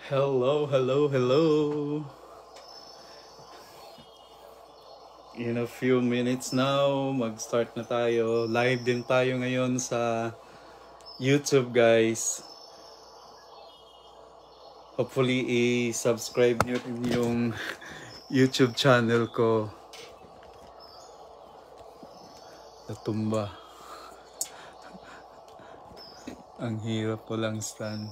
Hello, hello, hello. In a few minutes now, mag-start na tayo. Live din tayo ngayon sa YouTube, guys. Hopefully, i-subscribe nyo rin yung YouTube channel ko. Natumba. Ang hirap ko lang stand.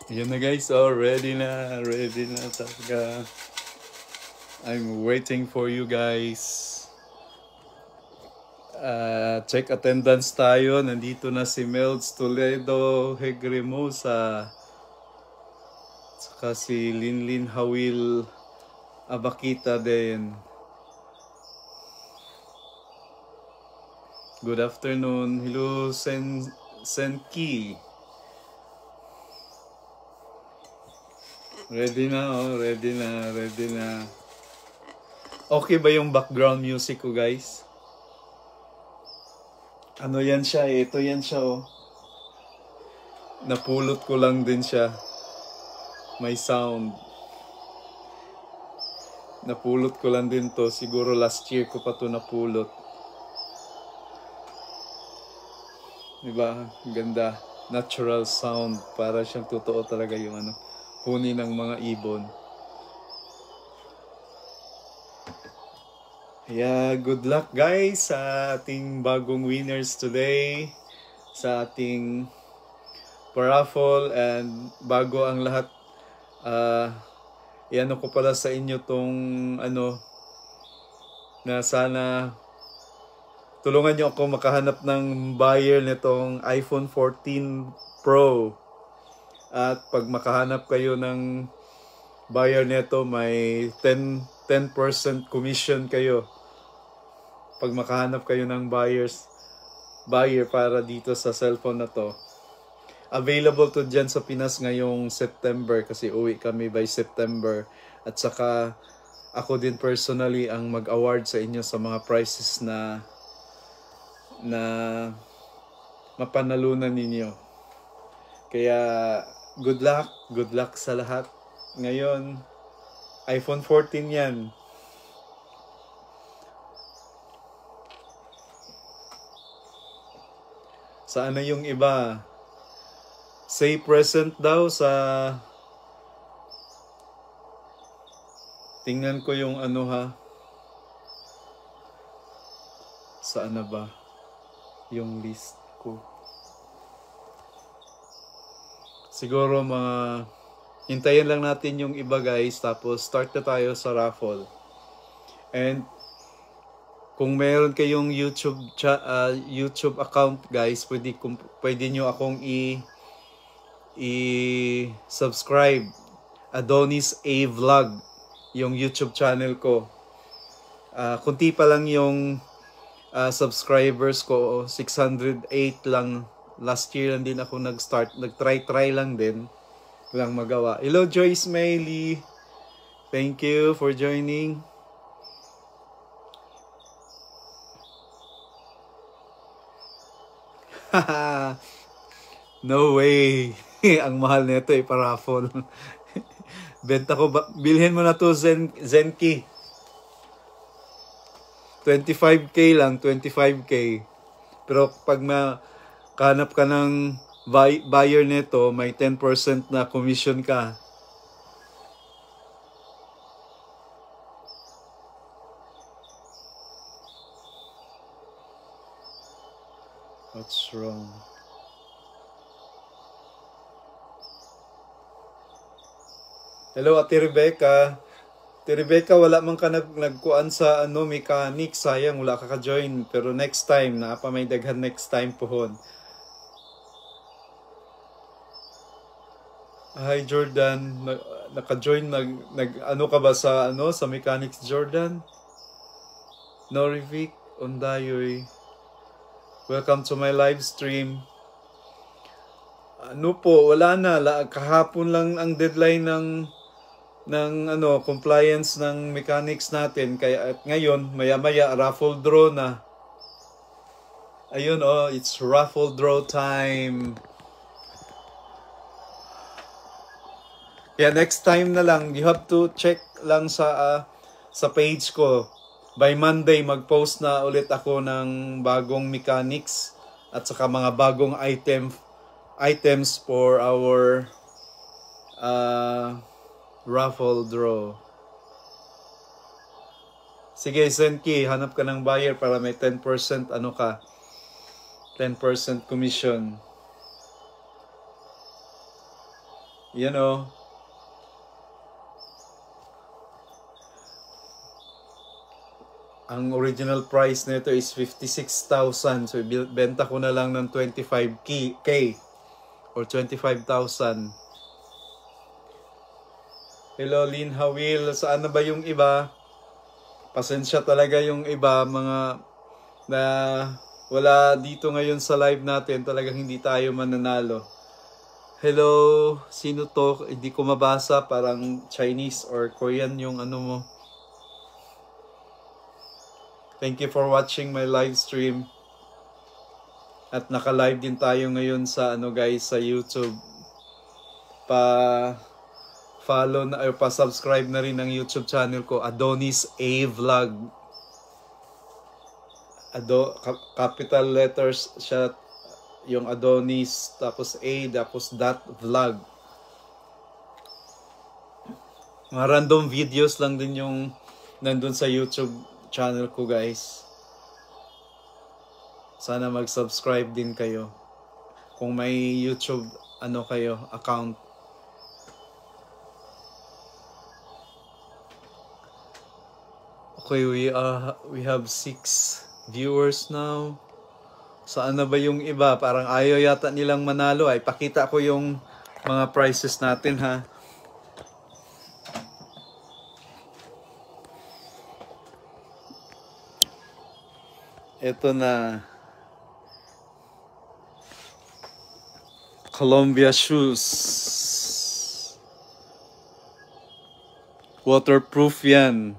Yan na guys, oh, ready na talaga. I'm waiting for you guys. Check attendance tayo. Nandito na si Melds Toledo Hegremosa. Saka si Linlin Hawil Abakita din. Good afternoon. Hello, Senki. Ready na, oh. Ready na. Okay ba yung background music ko, guys? Ano yan siya, eh. Ito yan siya, oh. Napulot ko lang din siya. May sound. Napulot ko lang din to. Siguro last year ko pa to napulot. Diba? Ganda. Natural sound. Para siyang totoo talaga yung ano. Huni ng mga ibon. Yeah, good luck guys sa ating bagong winners today. Sa ating paraffle, and bago ang lahat, iano ko pala sa inyo tong ano, na sana tulungan nyo ako makahanap ng buyer nitong iPhone 14 Pro. At pag makahanap kayo ng buyer nito, may 10% commission kayo. Pag makahanap kayo ng buyer para dito sa cellphone na to. Available to dyan sa Pinas ngayong September kasi uwi kami by September. At saka ako din personally ang mag-award sa inyo sa mga prizes na mapanalunan ninyo. Kaya good luck sa lahat. Ngayon, iPhone 14 yan. Saan na yung iba? Say present daw sa... Tingnan ko yung ano ha. Saan na ba? Yung list ko. Siguro mga... Hintayin lang natin yung iba guys. Tapos start na tayo sa raffle. And kung meron kayong YouTube account guys, pwede nyo akong i-subscribe. Adonis A Vlog, yung YouTube channel ko. Kunti pa lang yung subscribers ko, 608 lang. Last year lang din ako nag-start. Nag-try lang din. Walang magawa. Hello Joyce Mayley. Thank you for joining. No way. Ang mahal nito eh, paraffle. Benta ko ba? Bilhin mo na to Zenki. 25k lang, 25k. Pero pag makahanap ka ng buyer nito, may 10% na commission ka. What's wrong? Hello, Ate Rebecca. Ate Rebecca, wala man ka nagkuan sa mechanic. Sayang, wala ka ka-join. Pero next time, pa may daghan next time pohon. Hi Jordan, naka-join ano ka ba sa sa mechanics Jordan? Norivic Ondayoy. Welcome to my live stream. Ano po, wala na, kahapon lang ang deadline ng compliance ng mechanics natin, kaya at ngayon maya-maya raffle draw na. Ayun oh, it's raffle draw time. Yeah, next time na lang, you have to check lang sa page ko. By Monday, mag-post na ulit ako ng bagong mechanics at saka mga bagong items for our raffle draw. Sige, Zenki, hanap ka ng buyer para may 10% 10% commission. You know. Ang original price nito is 56,000. So, benta ko na lang ng 25K or 25,000. Hello, Lynn Hawil. Saan na ba yung iba? Pasensya talaga yung iba, mga na wala dito ngayon sa live natin. Talagang hindi tayo mananalo. Hello, sino to? Hindi ko mabasa. Parang Chinese or Korean yung ano mo. Thank you for watching my live stream. At naka-live din tayo ngayon sa guys, sa YouTube. Pa-follow na or pa-subscribe na rin ng YouTube channel ko, Adonis A Vlog. Capital letters siya, yung Adonis, tapos A, tapos .vlog. Mga random videos lang din yung nandun sa YouTube channel ko, guys. Sana mag-subscribe din kayo kung may YouTube kayo account. Okay, we have 6 viewers now. Saan na ba yung iba? Parang ayaw yata nilang manalo. Ay, pakita ko yung mga prices natin, ha. Ito na. Columbia shoes. Waterproof yan.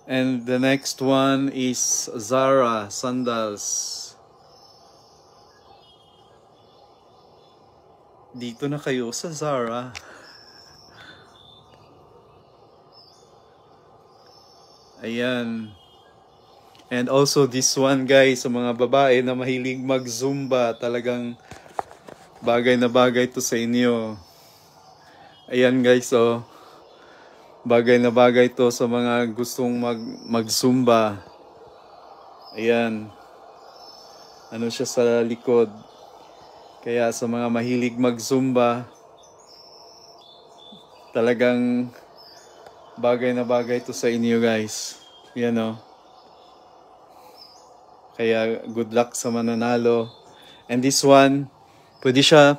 And the next one is Zara sandals. Dito na kayo sa Zara. Ayan. And also this one, guys, sa mga babae na mahilig mag-zumba, talagang bagay na bagay to sa inyo. Ayan, guys, oh. Bagay na bagay to sa mga gustong mag-zumba. Ayan. Ano siya sa likod. Kaya sa mga mahilig mag-zumba, talagang bagay na bagay to sa inyo, guys. Yan, oh. Kaya good luck sa mananalo. And this one, pwede siya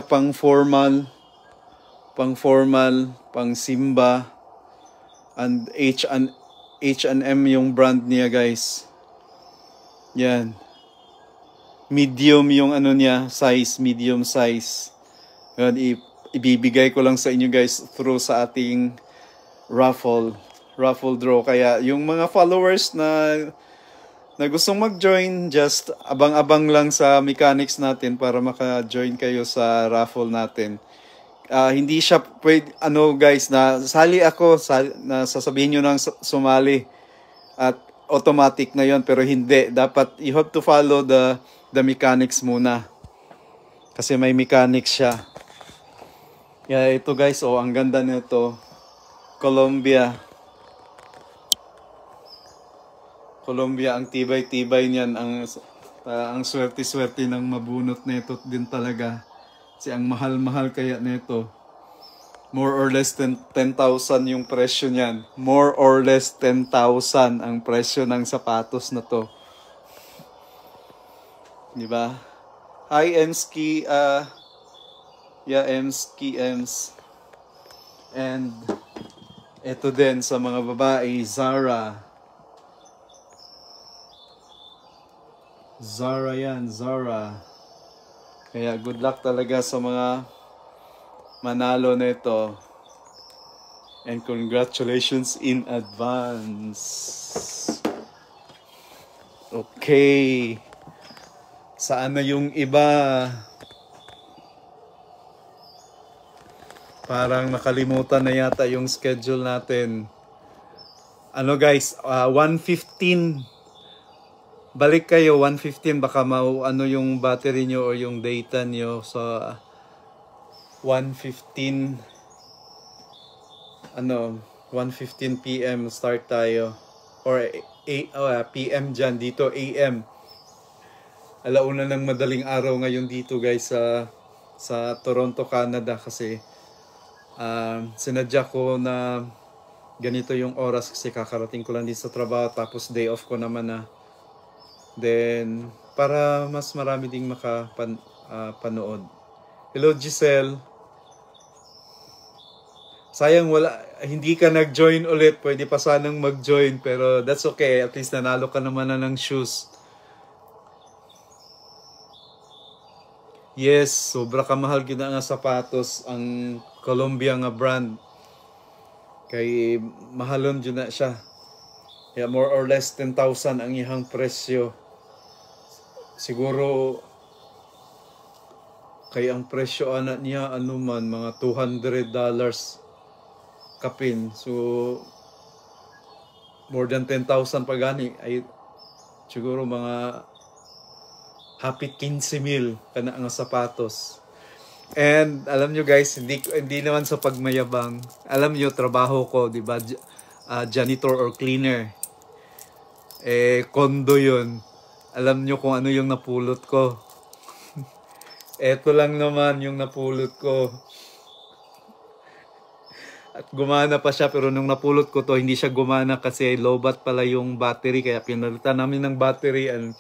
pang formal, pang Simba, and H&M yung brand niya, guys. Yan. Medium yung niya, size, medium size. Yan, ibibigay ko lang sa inyo, guys, through sa ating raffle draw. Kaya yung mga followers na gustong mag-join, just abang-abang lang sa mechanics natin para maka-join kayo sa raffle natin. Hindi siya pwede, guys, na sali ako, na sasabihin nyo nang sumali at automatic na yon, pero hindi. Dapat you have to follow the mechanics muna. Kasi may mechanics siya. Yeah, ito, guys, oh, ang ganda nito. Colombia, ang tibay-tibay niyan, ang swerte-swerte ng mabunot nito din talaga. Kasi ang mahal-mahal kaya nito. More or less 10,000 yung presyo niyan. More or less 10,000 ang presyo ng sapatos na to. Di ba? Hi, Emski. Yeah, Ems. And ito din sa mga babae, Zara yan, Zara. Kaya good luck talaga sa mga manalo nito. And congratulations in advance. Okay. Saan na yung iba? Parang nakalimutan na yata yung schedule natin. Ano guys, 1:15. Balik kayo 1:15, baka ano yung battery nyo o yung data nyo. So 1:15 1:15 PM start tayo. Or 8 PM dyan, dito AM. Alauna ng madaling araw ngayon dito guys sa Toronto, Canada kasi sinadya ko na ganito yung oras kasi kakarating ko lang din sa trabaho tapos day off ko naman na. Then para mas marami ding makapanood. Hello Giselle. Sayang hindi ka nag-join ulit. Pwede pa sanang mag-join pero that's okay. At least nanalo ka naman na ng shoes. Yes, sobra kamahal gid nga sapatos ang Columbia nga brand. Kay mahalon jud na siya. Kaya more or less 10,000 ang ihang presyo. Siguro kay ang presyo ana niya mga $200 kapin. So more than 10,000 pa gani ay siguro mga hapit 15,000 kana ang sapatos. And alam nyo guys, hindi naman sa pagmayabang. Alam nyo, trabaho ko, di ba? Janitor or cleaner. Kondo yun. Alam nyo kung ano yung napulot ko. Eto lang naman yung napulot ko. At gumana pa siya, pero nung napulot ko to, hindi siya gumana kasi lowbat pala yung battery. Kaya pinalitan namin ng battery and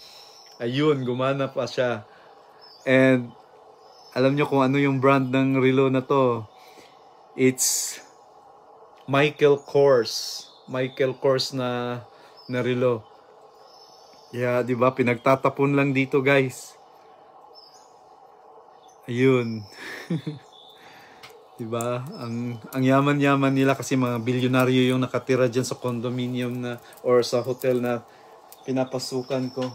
ayun, gumana pa siya. And alam nyo kung ano yung brand ng relo na to? It's Michael Kors. Michael Kors na relo. Yeah, di ba? Pinagtatapon lang dito, guys. Ayun. Di ba? Ang yaman-yaman nila kasi mga bilyonaryo yung nakatira diyan sa condominium na or sa hotel na pinapasukan ko.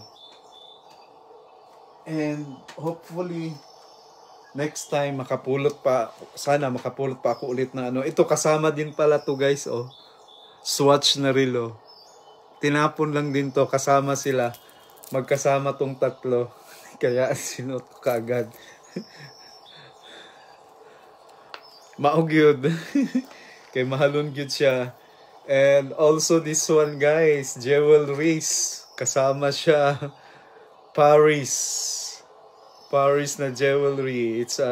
And hopefully next time sana makapulot pa ako ulit na ano. Ito kasama din pala to guys, oh. Swatch na relo. Tinapon lang din to, kasama sila. Magkasama tong tatlo. Kaya sinuot ko kaagad. Maog yun. Kay mahalon gyud siya. And also this one guys, jewelries. Kasama siya. Paris na jewelry. It's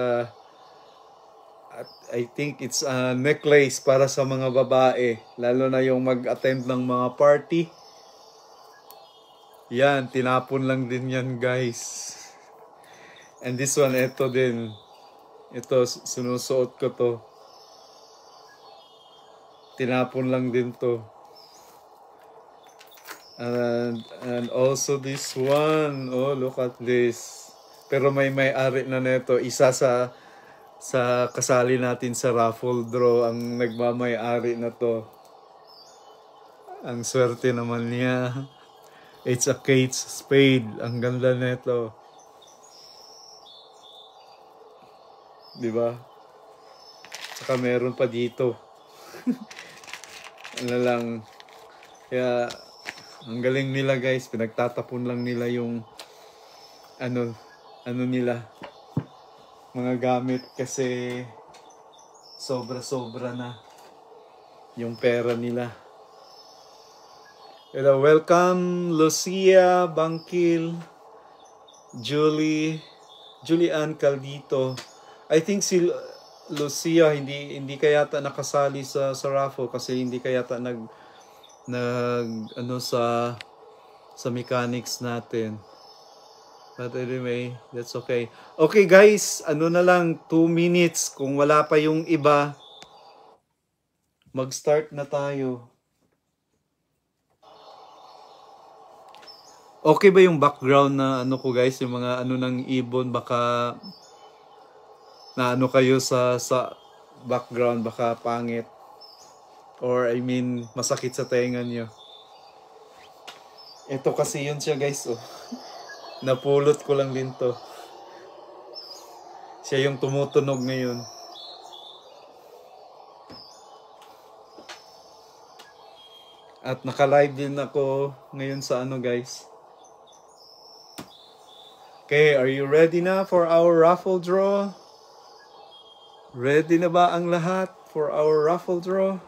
I think it's a necklace para sa mga babae. Lalo na yung mag-attend ng mga party. Yan, tinapon lang din yan guys. And this one, ito din. Ito, sinusuot ko to. Tinapon lang din to. And also this one. Oh, look at this. Pero may-ari na neto. Isa sa kasali natin sa raffle draw ang nagmamay-ari na to. Ang swerte naman niya. It's a Kate Spade. Ang ganda neto. Diba? Saka meron pa dito. Ano lang. Kaya ang galing nila guys. Pinagtatapon lang nila yung ano nila. Mga gamit kasi sobra-sobra na yung pera nila. Hello, welcome Lucia Bangkil, Julian Caldito. I think si Lucia hindi kayata nakasali sa raffle kasi hindi kayata nag sa mechanics natin. But anyway, that's okay. Okay guys, na lang 2 minutes. Kung wala pa yung iba, mag-start na tayo. Okay ba yung background na ko guys, yung mga ng ibon, baka na kayo sa background, baka pangit. Or I mean, masakit sa tenga nyo. Ito kasi yun siya guys. Oh. Napulot ko lang din to. Siya yung tumutunog ngayon. At naka-live din ako ngayon sa ano guys. Okay, are you ready na for our raffle draw? Ready na ba ang lahat for our raffle draw?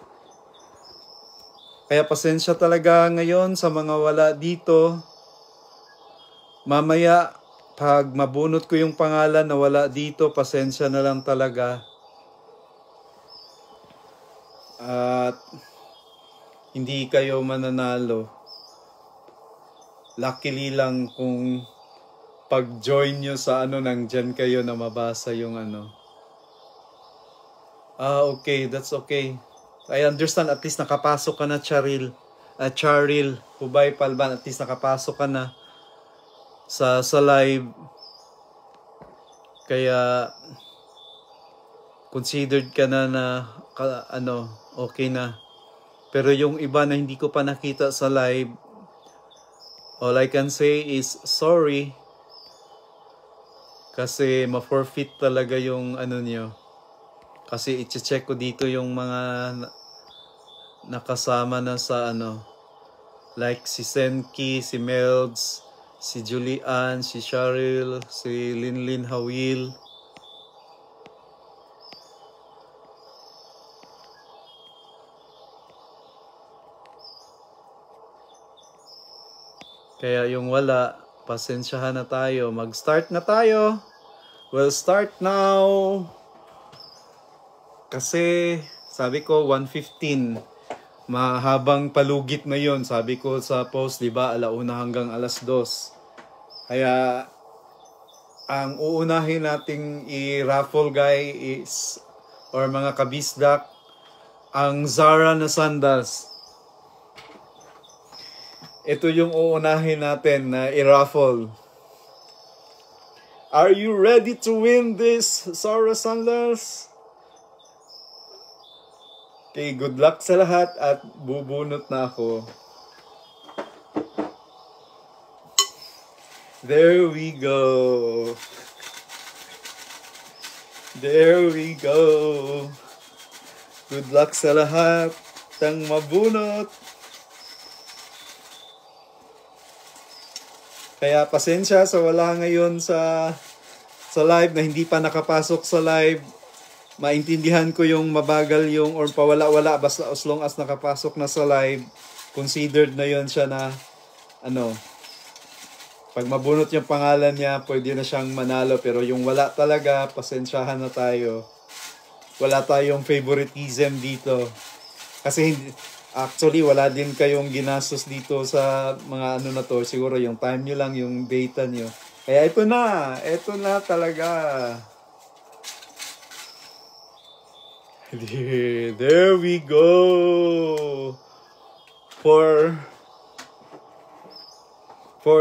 Kaya pasensya talaga ngayon sa mga wala dito. Mamaya, pag mabunot ko yung pangalan na wala dito, pasensya na lang talaga. At hindi kayo mananalo. Luckily lang kung pag-join nyo sa ano, nandyan kayo na mabasa yung ano. Okay, that's okay. I understand, at least nakapasok ka na, Charil. Charil, Hubay Palban, at least nakapasok ka na sa live. Kaya considered ka na ano, okay na. Pero yung iba na hindi ko pa nakita sa live, all I can say is sorry. Kasi ma-forfeit talaga yung ano nyo. Kasi i-check ko dito yung mga nakasama na sa ano. Like si Senki, si Melds, si Julian, si Cheryl, si Linlin Hawil. Kaya yung wala, pasensyahan na tayo. Mag-start na tayo. We'll start now. Kasi sabi ko 1:15. Mahabang palugit na yon. Sabi ko sa post, di ba, 1:00 hanggang 2:00. Kaya ang uunahin nating i-raffle guy is, or mga kabisdak, ang Zara na sandals. Ito yung uunahin natin na i-raffle. Are you ready to win this Zara sandals? Okay, good luck sa lahat at bubunot na ako. There we go. There we go. Good luck sa lahat ng mabunot. Kaya pasensya sa wala ngayon sa live na hindi pa nakapasok sa live. Maintindihan ko yung mabagal yung or pawala-wala basta as long as nakapasok na sa live, considered na yon siya na ano, pag mabunot yung pangalan niya, pwede na siyang manalo. Pero yung wala talaga, pasensyahan na tayo. Wala tayong favoritism dito. Kasi actually wala din kayong ginastos dito sa mga ano na to. Siguro yung time nyo lang, yung data nyo. Kaya ito na talaga. There we go for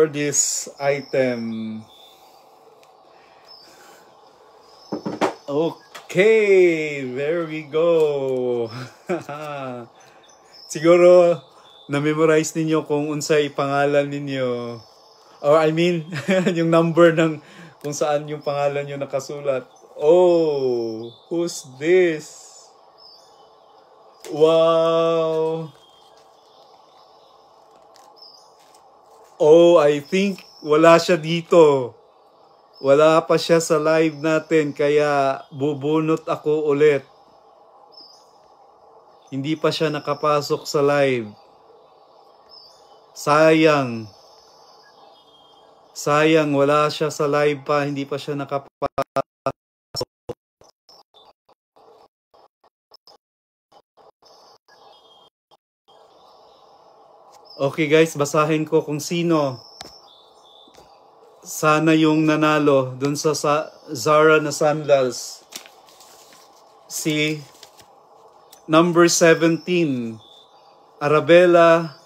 this item. Okay, there we go. Siguro na-memorize ninyo kung unsay pangalan ninyo. Or I mean, yung number ng kung saan yung pangalan nyo nakasulat. Oh, who's this? Wow. Oh, I think wala siya dito. Wala pa siya sa live natin, kaya bubunot ako ulit. Hindi pa siya nakapasok sa live. Sayang. Sayang, wala siya sa live pa, hindi pa siya nakapasok. Okay guys, basahin ko kung sino sana yung nanalo dun sa Zara na sandals. Si number 17, Arabella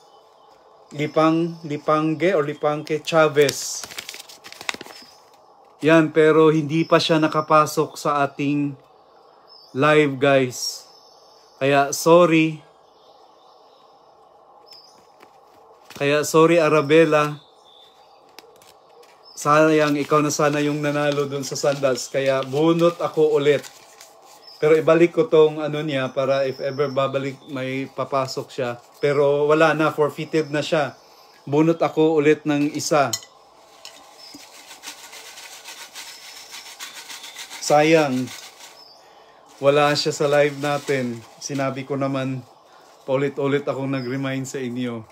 Lipangke Chavez. Yan, pero hindi pa siya nakapasok sa ating live guys. Kaya sorry. Kaya sorry Arabella. Sayang, ikaw na sana yung nanalo dun sa sandals. Kaya bunot ako ulit. Pero ibalik ko tong ano niya para if ever babalik may papasok siya. Pero wala na, forfeited na siya. Bunot ako ulit ng isa. Sayang. Wala siya sa live natin. Sinabi ko naman, paulit-ulit akong nag-remind sa inyo.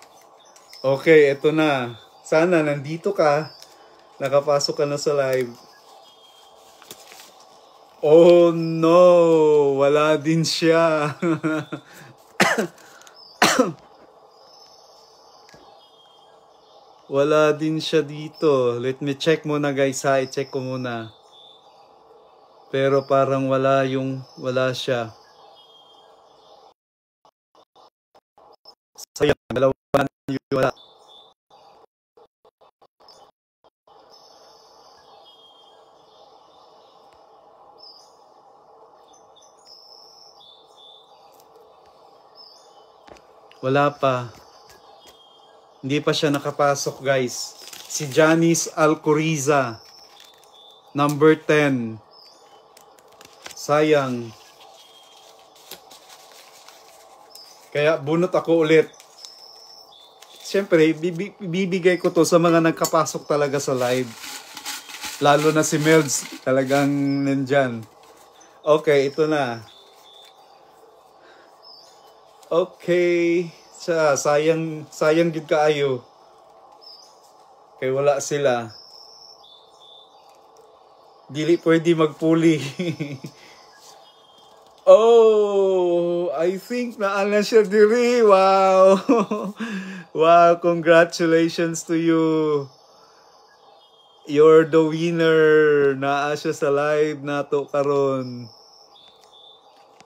Okay, eto na. Sana nandito ka. Nakapasok ka na sa live. Oh no! Wala din siya. Wala din siya dito. Let me check muna guys ha. I-check ko muna. Pero parang wala siya. Sayang, dalawa yung wala. Wala pa. Hindi pa siya nakapasok guys. Si Janice Alcoriza. Number 10. Sayang. Kaya bunot ako ulit. Siyempre, bibigay ko to sa mga nagkapasok talaga sa live. Lalo na si Melds. Talagang nandyan. Okay, ito na. Okay. Sayang gid kaayo. Kay wala sila. Dili pwede magpuli. Oh, I think naala siya diri. Wow. Wow, congratulations to you. You're the winner. Naa siya sa live nato karon.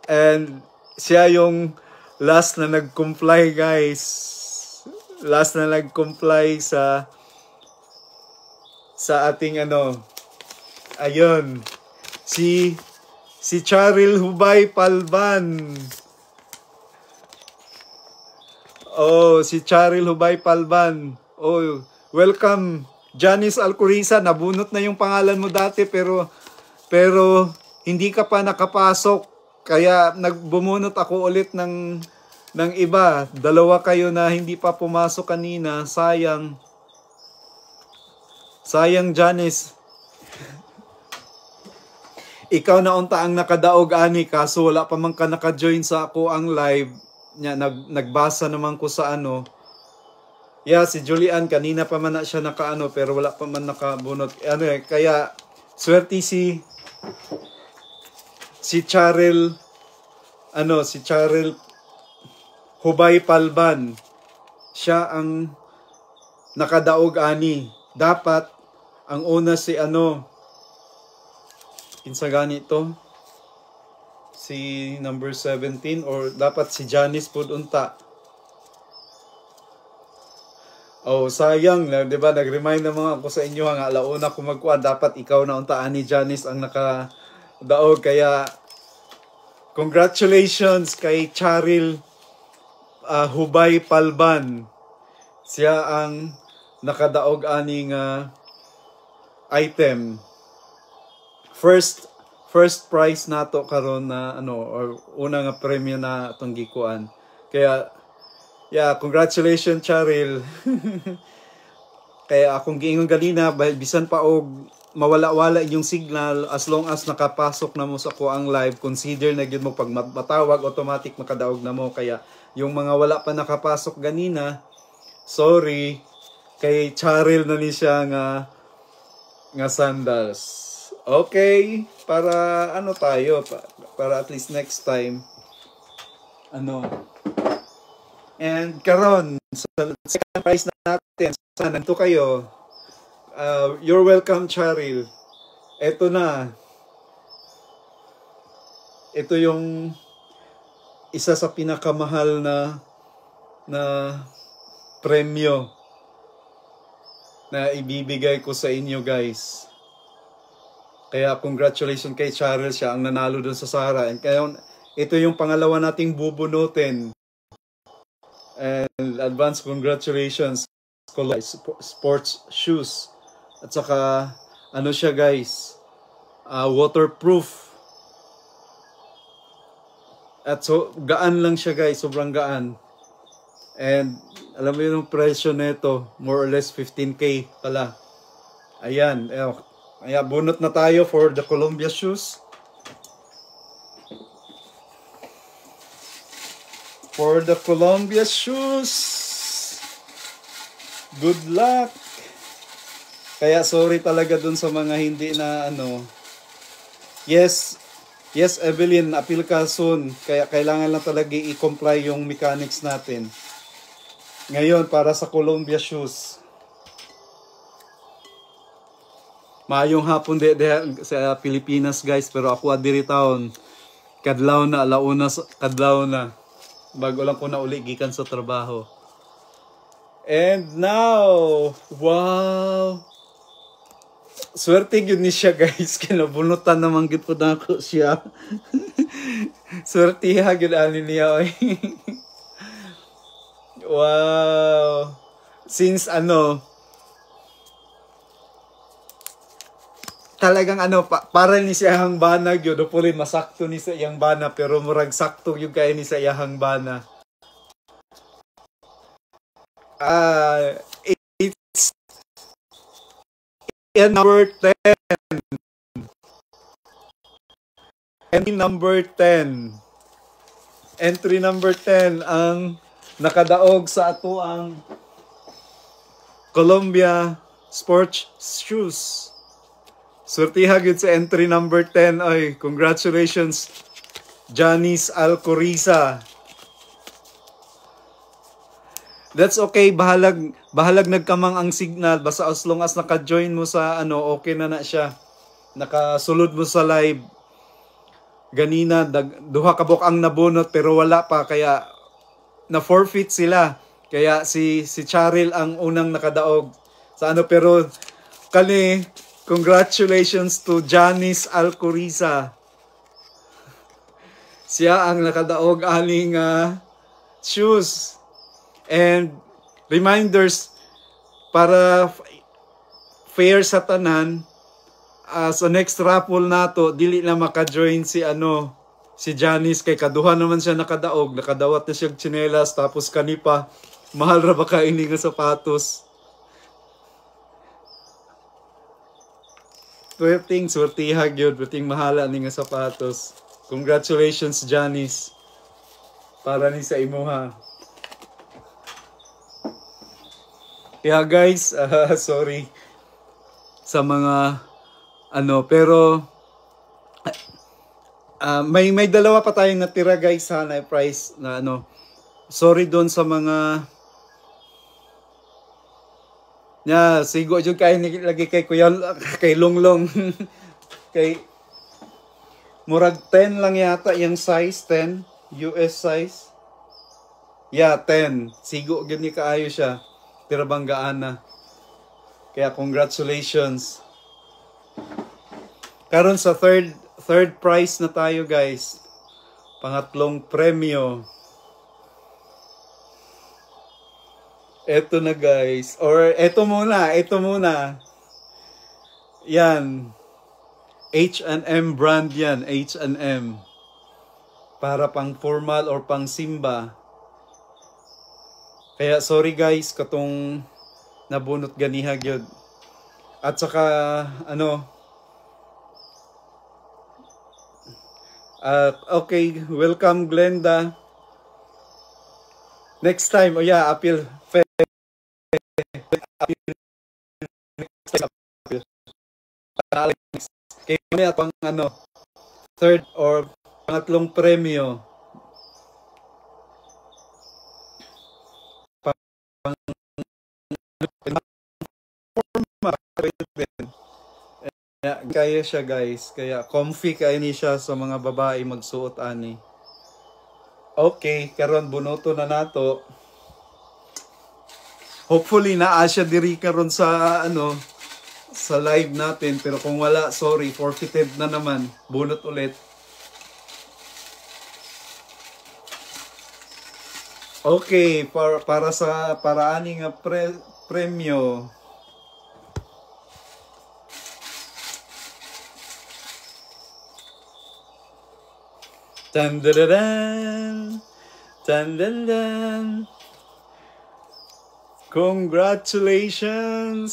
And siya yung last na nag-comply guys. Last na nag-comply sa ating ano. Ayun. Si Charil Hubay Palban. Oh, si Charil Hubay Palban. Oh, welcome. Janice Alcoriza, nabunot na yung pangalan mo dati pero hindi ka pa nakapasok. Kaya nagbumunot ako ulit ng iba. Dalawa kayo na hindi pa pumasok kanina. Sayang. Sayang, Janice. Ikaw na unta ang nakadaog ani kaso wala pa man ka naka-join sa ako ang live. Nagbasa naman ko sa ano. Yeah, si Julian kanina pa man na siya nakaano pero wala pa man nakabunot. Ano kaya swerte si Charil Hubay Palban. Siya ang nakadaog ani. Dapat ang una si kinsa ganito si number 17 or dapat si Janice pud unta. Oh, sayang na, 'di ba? Nag-remind na mga ako sa inyo nga alauna ko magkuha dapat ikaw na unta ani Janice ang nakadaog kaya congratulations kay Charil Hubay Palban. Siya ang nakadaog aning item. First prize nato karon na or una nga premyo na atong gikuan. Kaya yeah, congratulations Charil. Kaya akong giingon ganina bisan pa og mawala-wala yung signal as long as nakapasok na mo sa ko ang live, consider na gyud mo pag matawag automatic makadaog na mo. Kaya yung mga wala pa nakapasok ganina, sorry kay Charil na ni siya nga sandals. Okay, para tayo para at least next time and karon sa second prize natin sana nandito kayo. You're welcome Charil. Ito na. Ito yung isa sa pinakamahal na premyo na ibibigay ko sa inyo guys. Kaya congratulations kay Charil, siya ang nanalo dun sa Sara. And kaya ito yung pangalawa nating bubunutin. And advance congratulations. sports shoes. At saka, ano siya guys, waterproof. At so, gaan lang siya guys, sobrang gaan. And, alam mo yung presyo nito, more or less 15K pala. Ayan, ayan, bunot na tayo for the Columbia shoes. For the Columbia shoes. Good luck. Kaya sorry talaga dun sa mga hindi na ano. Yes, Evelyn, appeal ka soon. Kaya kailangan lang talaga i-comply yung mechanics natin. Ngayon, para sa Columbia shoes. Maayong hapon sa Pilipinas guys, pero ako adiri taon. Kadlaw na, alauna, kadlaw na. Bago lang ko na uli gikan sa trabaho. And now, wow! Swerte yun ni siya guys. Kinabunutan naman gid po na ako siya. Swerte ha yun ani niya. Wow! Since ano, talagang ano, para ni siya hang bana gyud, puli masakto ni sa iyang bana, pero murag sakto yung kaya ni sa iyang bana. It's number 10. Entry number 10. Entry number 10 ang nakadaog sa ato ang Columbia sports shoes. Surtiha gid sa entry number 10. Ay, congratulations, Janice Alcoriza. That's okay. Bahalag nagkamang ang signal. Basta as long as naka-join mo sa ano, okay na siya. Nakasulod mo sa live. Ganina, duha ka bok ang nabunot pero wala pa. Kaya, na-forfeit sila. Kaya si Charil ang unang nakadaog. Sa ano, pero, congratulations to Janice Alcoriza. Siya ang nakadaog aning shoes. And reminders para fair sa tanan, sa next raffle nato dili na maka-join si Janice kay kaduha naman siya nakadaog, nakadawat na siya tsinelas tapos kanipa mahal ra ba ka ini nga sapatos. Swertihag yun, buting mahala ni nga sapatos. Congratulations, Janice. Para ni sa imuha. Kaya guys, sorry sa mga pero may dalawa pa tayong natira guys na price na sorry doon sa mga sigo jud kay lagi kay Kuya kay Longlong kay murag 10 lang yata yung size, 10 US size. Yeah, 10. Sigo gyud ni kaayo siya. Pero banggaan na. Kaya congratulations. Karon sa third prize na tayo guys. Pangatlong premyo. Eto na guys. Or eto muna. Yan. H&M brand yan. H&M. Para pang formal or pang simba. Kaya sorry guys, katong nabunot ganiha gyud. At saka okay, welcome Glenda. Next time, appeal. Kaya may pang third or pangatlong premyo. Kaya siya guys, kaya comfy kayo ni siya sa mga babae magsuot ani. Okay, karon bunoto na nato. Hopefully naa siya diri karon sa sa live natin, pero kung wala, sorry, forfeited na naman. Bunot ulit. Okay, para ani nga premyo. Tandaran, tandaran. Congratulations!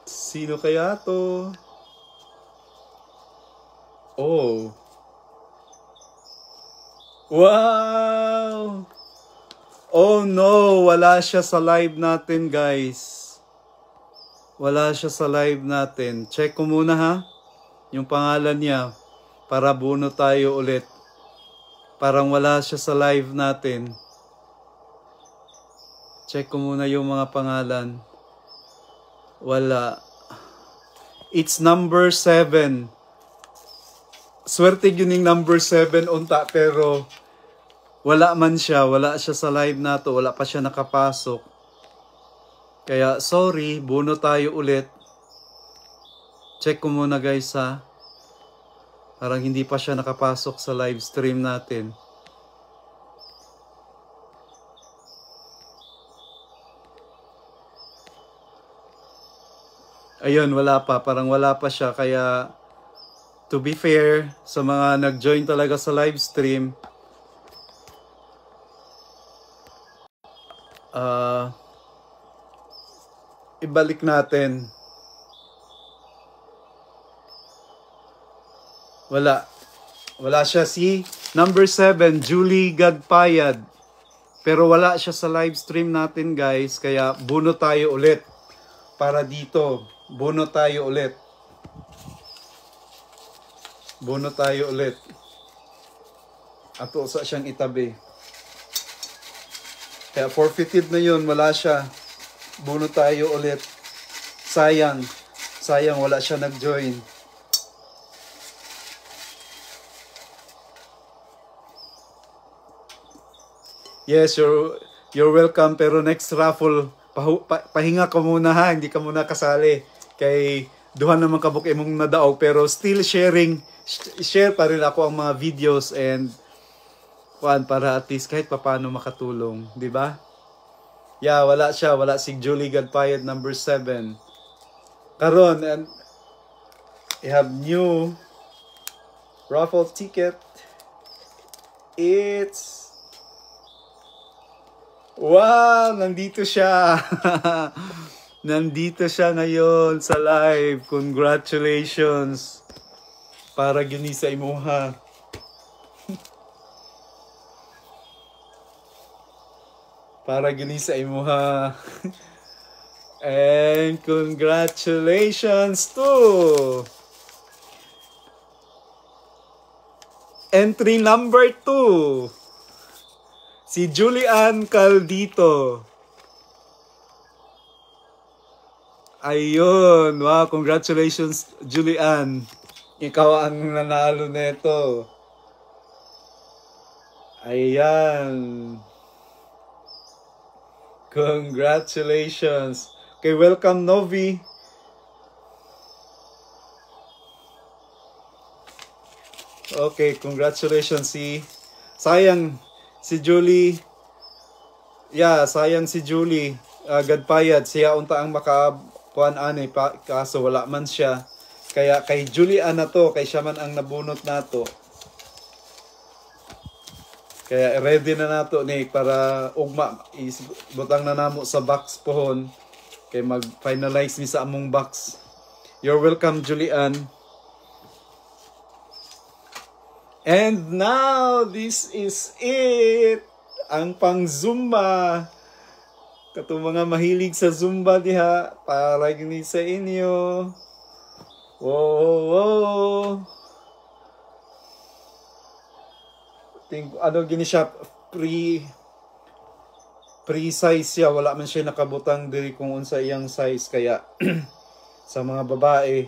Sino kaya to? Oh. Wow! Oh no, wala siya sa live natin, guys. Wala siya sa live natin. Check ko muna ha, yung pangalan niya. Para buno tayo ulit. Parang wala siya sa live natin. Check ko muna yung mga pangalan. Wala. It's number 7. Swerte yun yung number 7 unta, pero wala man siya. Wala siya sa live na to. Wala pa siya nakapasok. Kaya sorry, buno tayo ulit. Check ko muna guys ha. Parang hindi pa siya nakapasok sa live stream natin. Ayun, wala pa. Parang wala pa siya. Kaya, to be fair, sa mga nag-join talaga sa live stream, ibalik natin. Wala. Wala siya. Si number 7, Julie Gadpayad. Pero wala siya sa live stream natin, guys. Kaya buno tayo ulit. Para dito. Buno tayo ulit. Buno tayo ulit. Ato sa siyang itabi. Kaya forfeited na yun. Wala siya. Buno tayo ulit. Sayang. Sayang wala siya nag-join. Yes, you're welcome. Pero next raffle, pahinga ka muna ha. Hindi ka muna kasali. Kay duhan naman kabuk imong nadaog. Pero still sharing. Share pa rin ako ang mga videos and para at least kahit paano makatulong. Diba? Yeah, wala siya. Wala si Julie Gadpayad number 7. Karon, and I have new raffle ticket. It's... Wow! Nandito siya! Nandito siya ngayon sa live. Congratulations! Para gini sa imuha. Para gini sa imuha. And congratulations to entry number 2. Si Julian Caldito. Ayun. Wow, congratulations, Julian. Ikaw ang nanalo nito. Ayan. Congratulations. Okay, welcome, Novi. Okay, congratulations. Sayang si Julie. Yeah, sayang si Julie Gadpayad. Siya unta ang makakuan ani kaso wala man siya. Kaya kay Julian na to, kay siya man ang nabunot nato. Kaya ready na nato ni para ugma butang na namo sa box pohon kay mag-finalize ni sa among box. You're welcome, Julian. And now, this is it! Ang pang Zumba. Katong mga mahilig sa Zumba diha, para gini sa inyo. Wow! Ano gini siya, pre-size siya. Wala man siya nakabutang diri kung unsa iyang size. Kaya, sa mga babae,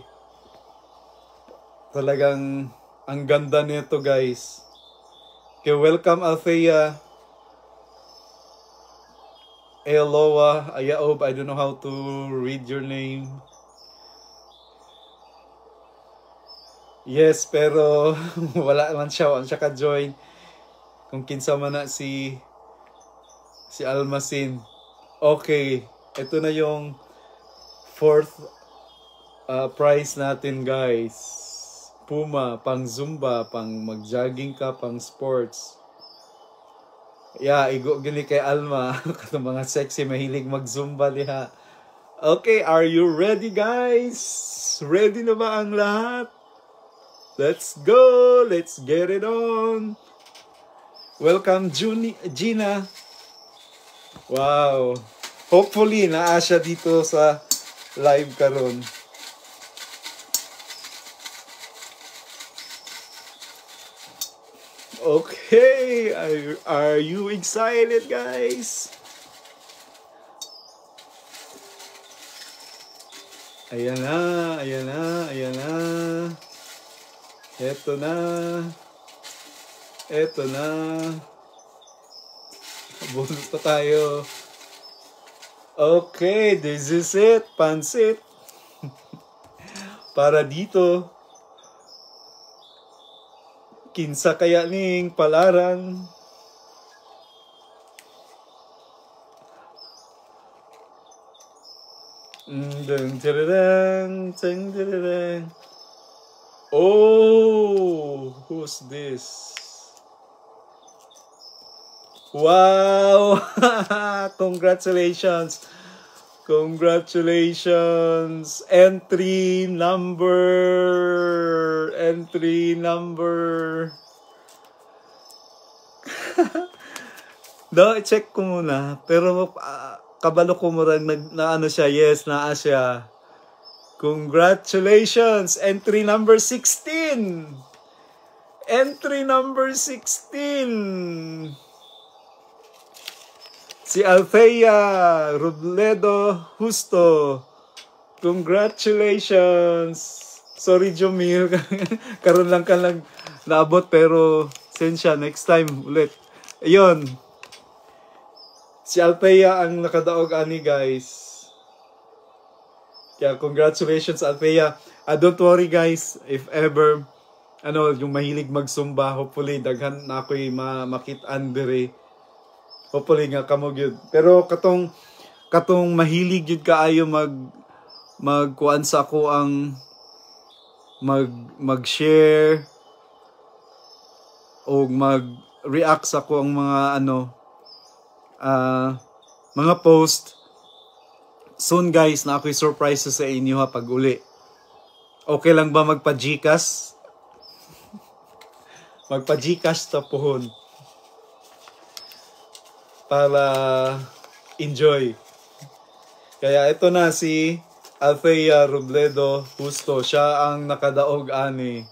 talagang ang ganda nito, guys. Okay, welcome Althea. Eloa Ayaob. I don't know how to read your name. Yes, pero wala man siya. Wala siya ka-join. Kung kinsa man na si Almasin. Okay, ito na yung fourth prize natin, guys. Puma, pang Zumba, pang mag-jogging ka, pang sports. Yeah, igo gini kay Alma. Katong mga sexy, mahilig mag-Zumba liha. Okay, are you ready, guys? Ready na ba ang lahat? Let's go! Let's get it on! Welcome, Gina. Wow. Hopefully, naa siya dito sa live karon. Okay. Are you excited, guys? Ayan na, ayan na, ayan na. Eto na. Eto na. Bonus pa tayo. Okay, this is it. Pansit. Para dito. Kinsa kaya ning palaran. Oh, who's this? Wow! Congratulations! Congratulations! Entry number! No, i-check ko muna. Pero kabalo ko mo rin na ano siya. Yes, naa siya. Congratulations! Entry number 16! Entry number 16! Si Althea Robledo Justo. Congratulations! Sorry, Jomil. Karon lang ka lang naabot pero sensya. Next time ulit. Ayun. Si Althea ang nakadaog ani, guys. Kaya congratulations, Althea. Don't worry, guys. If ever, yung mahilig magsumba, hopefully, daghan na ako'y makit-an dire. Hopefully nga kamo gyud. Pero katong mahilig gyud kaayo magkuan sa ako ang mag-share o mag-react sa ako ang mga post. Soon, guys, na ako'y surprises sa inyo ha pag uli. Okay lang ba magpa-Gcash? Magpa-Gcash ta pohon. Para enjoy. Kaya ito na si Althea Robledo Justo. Siya ang nakadaog ani.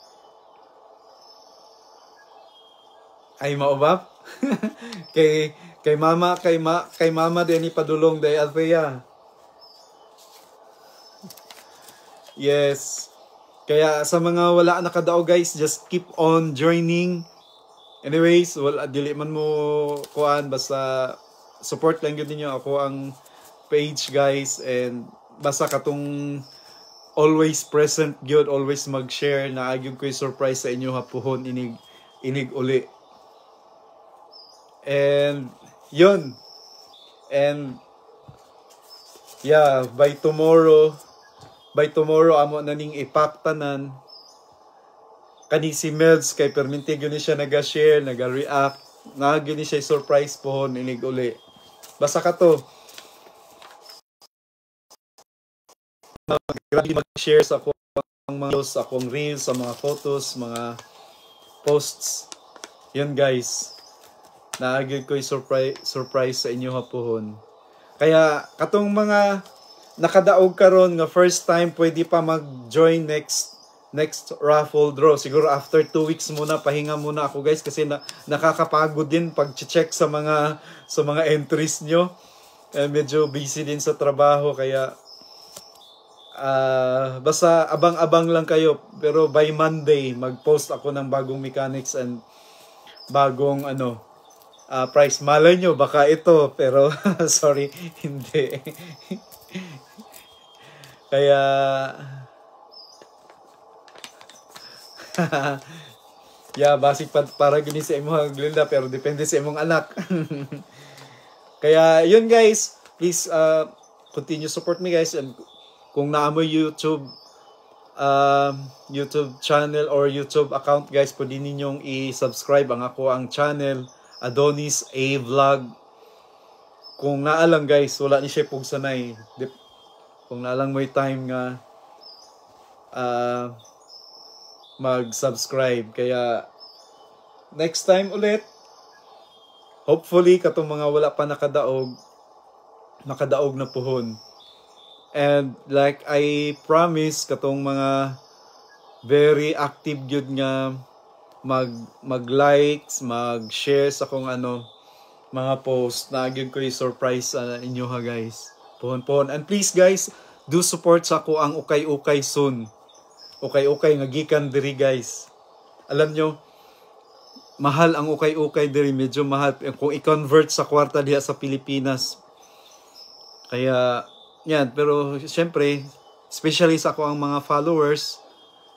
Ay maubap? kay mama din ipadulong day Althea. Yes. Kaya sa mga wala nakadaog, guys, just keep on joining. Anyways, dili man mo kuan, basta support lang yun ninyo ako ang page, guys, and basta katong always present gyud, always mag-share na agyud ko'y surprise sa inyo hapuhon inig uli. And yun. And yeah, by tomorrow amo na ning ipaktanan kani si Melds kay perminti gyud ni siya naga-share, naga-react, gyud ni siya surprise pohon inig uli. Basta ka to. Grabe mag-share sa akong mga videos, akong reels, sa mga photos, mga posts. Yun, guys. Naagid ko'y surprise sa inyo hapuhon. Kaya katong mga nakadaog karon nga first time pwede pa mag-join next raffle draw. Siguro after 2 weeks muna, pahinga muna ako, guys, kasi nakakapagod din pag-check sa mga entries nyo. Medyo busy din sa trabaho, kaya basta abang-abang lang kayo. Pero by Monday, mag-post ako ng bagong mechanics and bagong price. Malay nyo, baka ito, pero sorry, hindi. Kaya yeah, basic para gini sa imong Glinda, pero depende sa imong anak. Kaya yun, guys, please continue support me guys, and kung naamoy YouTube channel or YouTube account guys, pwede ninyong i-subscribe ang channel Adonis A Vlog. Kung naalang guys, wala ni siya pug sanay. Kung naalang may time nga mag-subscribe, kaya next time ulit, hopefully katong mga wala pa nakadaog na puhon. And like I promise, katong mga very active gyud nga mag-likes, mag-share sa kung mga post, na gyud ko i-surprise inyo ha guys. Puhon. And please guys, do support sa ako ang ukay-ukay soon. Ukay-ukay nga gikan diri guys. Alam nyo, mahal ang ukay-ukay diri, medyo mahal kung i-convert sa kwarta diha sa Pilipinas. Kaya yan, pero syempre, especially sa ako ang mga followers,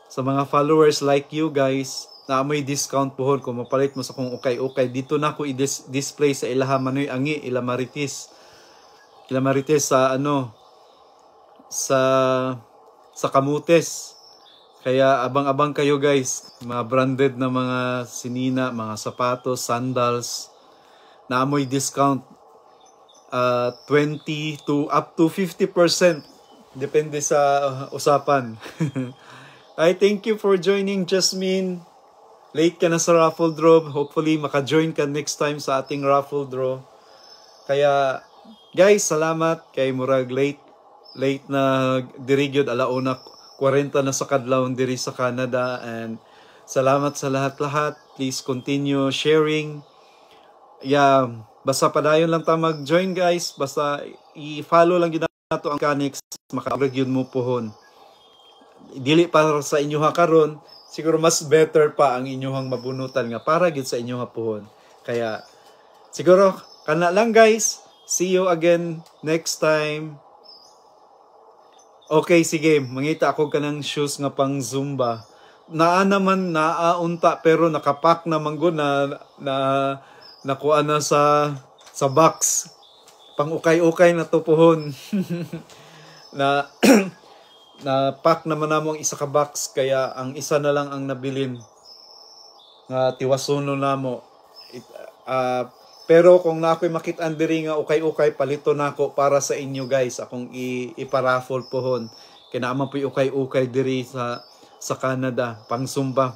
sa mga followers like you guys, na may discount pohon kung mapalit mo sa kung ukay-ukay. Dito na ako i-display sa ilaha manoy angi, ilamaritis sa sa Kamutes. Kaya abang-abang kayo guys, mga branded na mga sinina, mga sapatos, sandals, na amoy discount 20 to up to 50%, depende sa usapan. I thank you for joining, Jasmine. Late ka na sa raffle draw, hopefully maka-join ka next time sa ating raffle draw. Kaya guys, salamat kay murag late na diri gyud, alauna 40 na sa kadlawon diri sa Canada. And salamat sa lahat-lahat. Please continue sharing. Yeah, basta padayon lang ta mag-join guys. Basta i-follow lang yun nato ang mechanics, makabrag yun mo pohon. Dili para sa inyo ha karon, siguro mas better pa ang inyong mabunutan nga para gyud sa inyo ha pohon. Kaya siguro kana lang guys. See you again next time. Okay, sige, mangita ako kanang shoes nga pang Zumba. Naa naman, naaunta, pero nakapack naman ko na nakuha na sa box. Pang ukay-ukay na tupuhon. na pack naman namong isa ka box, kaya ang isa na lang ang nabilin. Nga tiwasuno namo. Pero kung na ako'y makitaan diri nga ukay-ukay, palito na ako para sa inyo guys. Akong iparaffle pohon. Kinaaman po ukay-ukay diri sa Canada, pang Zumba.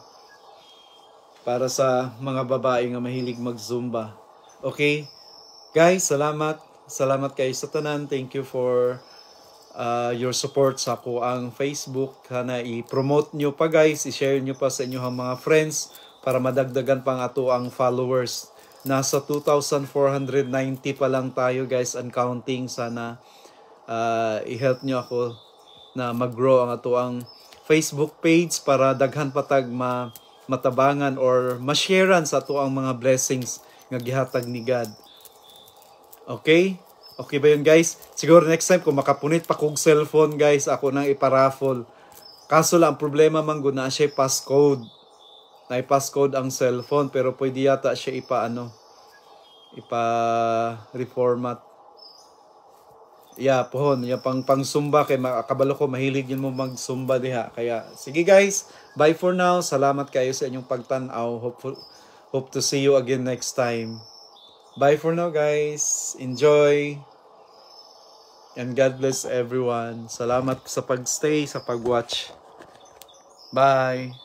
Para sa mga babae nga mahilig mag-Zumba. Okay? Guys, salamat. Salamat kayo sa tanan. Thank you for your support sa ako ang Facebook. Kana i-promote nyo pa guys. I-share nyo pa sa inyo ang mga friends para madagdagan pang ato ang followers. Nasa 2,490 pa lang tayo guys and counting. Sana i-help nyo ako na mag-grow ang ato ang Facebook page para daghan patag matabangan or ma-sharean sa ato ang mga blessings nga gihatag ni God. Okay? Okay ba yun guys? Siguro next time kung makapunit pa kong cellphone guys, ako nang iparaffle. Kaso lang ang problema man guna siya passcode. Na-passcode ang cellphone pero pwede yata siya ipa-reformat. Yeah, pohon. Yung pang Zumba kay makabalo ko mahilig yun mo mag-Zumba diha. Kaya sige guys, bye for now. Salamat kayo sa inyong pagtanaw. Hope to see you again next time. Bye for now guys. Enjoy. And God bless everyone. Salamat sa pagstay, sa pag-watch. Bye.